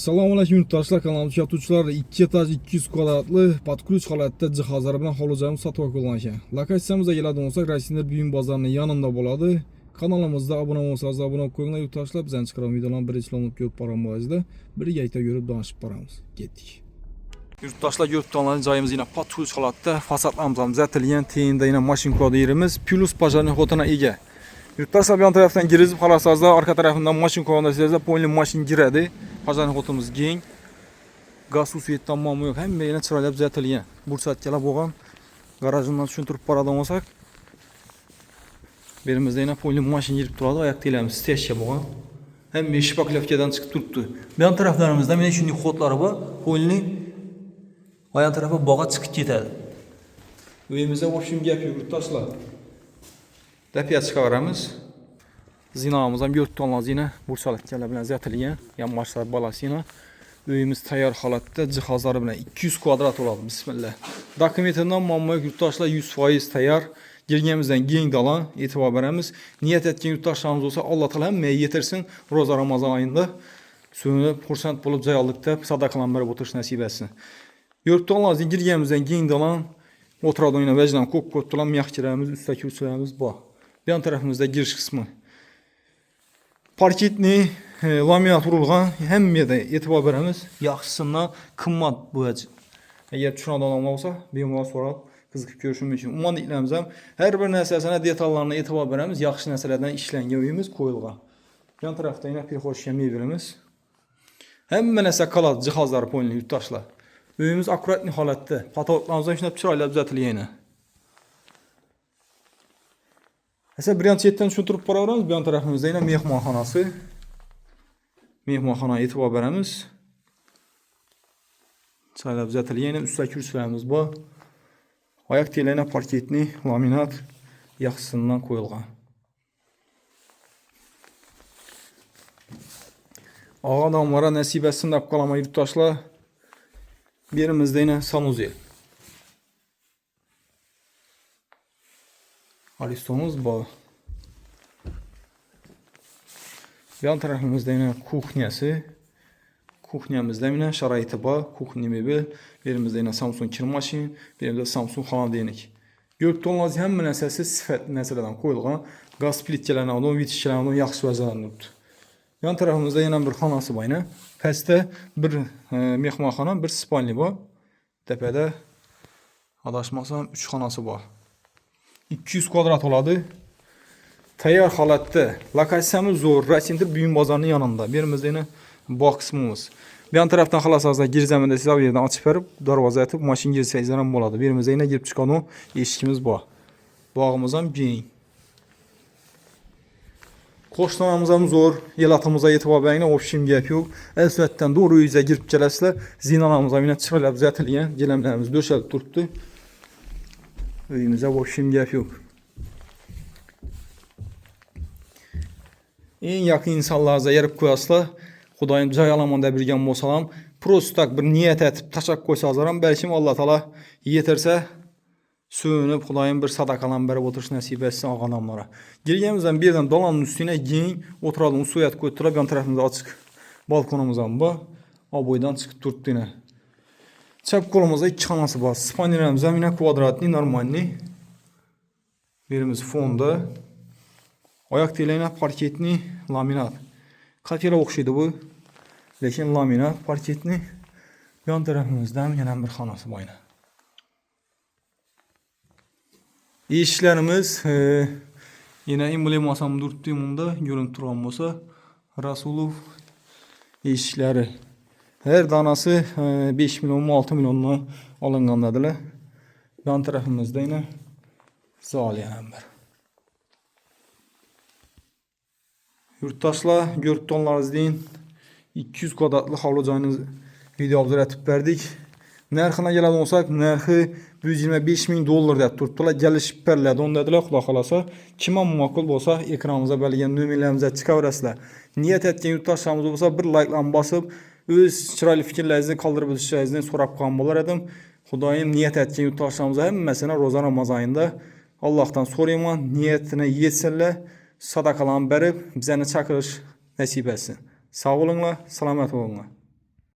Assalomu alaykum yurtdoshlar, kanalimiz kuzatuvchilar 2 etaj 200 kvadratli podключ holatda jihozlar bilan hovli-joyimiz sotib qo'yilgan. Lokatsiyamizga keladigan bo'lsak, Rossiya buyum bozorining yonida bo'ladi. Kanalimizda obuna bo'lsangiz obuna qo'ying yurtdoshlar, bizdan chiqqan videolarni birinchilanib ko'rib boramiz. Birga ayta yurib danışib boramiz. Ketdik. Yurtdoshlar yurtdoshlar joyimiz yana podключ holatda, fasadlarimiz ham zatilgan, teyinda yana mashina ko'rdi yerimiz, plus pajani xotona ega. Yurtdoshlar bu tarafdan girizib qolasizlar, orqa tarafdan mashina ko'rasizlar, polni mashina giradi. Pajani xotimiz keng. Gaz suv svetdan muammo yo'q. Hamma yana chiroyli zatilgan. Bursatkalar bo'lgan. Garajdan tushuntirib boradigan bo'lsak, berimizda yana polni mashina girib turadi, oyoq telamiz steshka bo'lgan. Hamma shpaklovkadan chiqib turibdi. Bu taraflarimizda mana shunday xotlari bor. Polni oyoq tarafi bog'a chiqib ketadi. Uyimizda o'shim gap yo'q yurtdoshlar. Dapiya chiqaramiz. Zinamız ham 4 tonla zina bursaliklar bilan zatilgan. Yonboshlar balasina. Uyimiz tayyor holatda, jihozlari bilan 200 kvadrat bo'ladi. Bismillah. Dokumentidan muammo yo'q yurtdoshlar, 100% tayyor. Girganimizdan keng dalan e'tibor beramiz. Niyat etgan yurtdoshlarimiz bo'lsa, Alloh taolo hammaga yetirsin. Roza Ramazon oyida so'nib xursand bo'lib joy oldik deb sadaqalarni berib o'tirish nasib etsin. Yurtdoshlar girganimizdan keng dalan o'tiradigan vajdan ko'p to'lan miyaqchilarimiz, ustaki usullarimiz bor. Bu tarafimizda girish qismi. Parketni laminat urilgan, hammaga e'tibor beramiz. Yaxshisidan qimmat bo'yach. Agar tushunadigan bo'lsa, bemalol so'rab, qiziqib ko'rish mumkin. Ummanliklarimiz ham har bir narsasini detallarga e'tibor beramiz. Yaxshi narsalardan ishlangan uyimiz qo'yilgan. Yon tarafda yana pexoshga mebelimiz. Hamma narsa qoladi, jihozlar polni yurtdoshlar. Uyimiz akkuratli holatda. Patologlarimiz ham shunday chiroyli tuzatilgan. Esa birinchi chetdan tushuntirib boraveramiz. Bu tarafimizda yana mehmonxonasi. Mehmonxonaga e'tibor beramiz. Chiroyli tuzatilgan, ustaki kursilarimiz bor. Oyoq telana parketni laminat yaxshisidan qo'yilgan. Odamlara nasib etsin deb qolaman yurtdoshlar. Berimizda yana sanuzel. Alistomuz bor. Yan tarafımızda yine kuxnyası. Kuxnyamızda yine şaraiti bor. Kuxni mebel. Berimizde yine Samsung kir maşin. Berimizde Samsung xonadonlik. Yurtdoshlar hamma narsasi sifatli narsalardan qo'yilgan. Gaz plitkalarni, odam vitishlarni yaxshi bajaranibdi. Yan tarafımızda yine bir xonasi bor. Pastda bir mehmonxona, bir spalni bor. Tepada adashmasam 3 xonasi bor. 200 kvadrat oladi. Tayyor holatda. Lokatsiyamiz zo'r. Rossiya buyum bozorining yonida. Berimizda yana bog' qismimiz. Bu yon tarafdan xohlasangiz girzamanda siz bu yerdan ochib berib, darvoza aytib, mashina girsangiz ham bo'ladi. Berimizda yana girib chiqqan eshikimiz bor. Bog'imiz ham keng. Qo'shnilarimiz ham zo'r. Elatimizga e'tibor beringlar, o'pishim gap yo'q. Asvatdan doğru uyga girib kelasizlar. Zinalarimiz ham yana chiroyli tuzatilgan. Gilamlarimiz bo'shalib turibdi. Uyimizda o'pishim gap yo'q. Eng yaqin insonlarga yerib qo'yasizlar. Xudoyim joy olaman deb bilgan bo'lsam, prosta bir niyat etib tashab qo'ysangiz ham, balkim Alloh taolo yetirsa, so'nib Xudoyim bir sadaqalarni berib o'tirish nasib etsin og'anamlara. Girganimizdan bir yerdan dolanning ustine keng o'tiradigan suyat qo'yib, yon tarafimizda ochiq balkonimiz ham bor. Oboydan chiqib turibdi. Chap qo'limizda 2 xonasi bor. Spaneramiz ham yana kvadratli, normalniy. Berimiz fonda. Oyoq telana parketni laminat. Kafela o'xshaydi bu. Lekin laminat parketni. Yon tarafimizda ham yana bir xonasi bor. Eshiklarimiz yana embleması ham turibdi bunda, ko'rinib turgan bo'lsa, Rasulov eshiklari. Her danası 5 milyon 6 milyondan alıngandadılar. Yan tarafımızda yine zal yanımlar. Yurtdoshlar, yurtdoshlarimiz deyin 200 kvadratlı havlu joyini video obzor etib berdik. Narxına keladigan bo'lsak, narxi 125 ming dollar deb turibdilar. Kelishib beriladi dedilar, xudo xolasa. Kim ham ma'qul bo'lsa, ekranimizda berilgan nomerlarimizga chiqaverasizlar. Niyat etgan yurtdoshlarimiz bo'lsa, bir like-larni bosib, o'z chiroyli fikrlaringizni qoldirib o'tishingizni so'rab qolgan bo'lar edim. Xudoyim niyat etgan yurtdoshlarimiz hammasini ro'za Ramazon oyida Allohdan so'rayman, niyatini yetsinlar, sadaqalarni berib, bizani chaqirish nasib etsin. Sağ olunlar, selamet olunlar.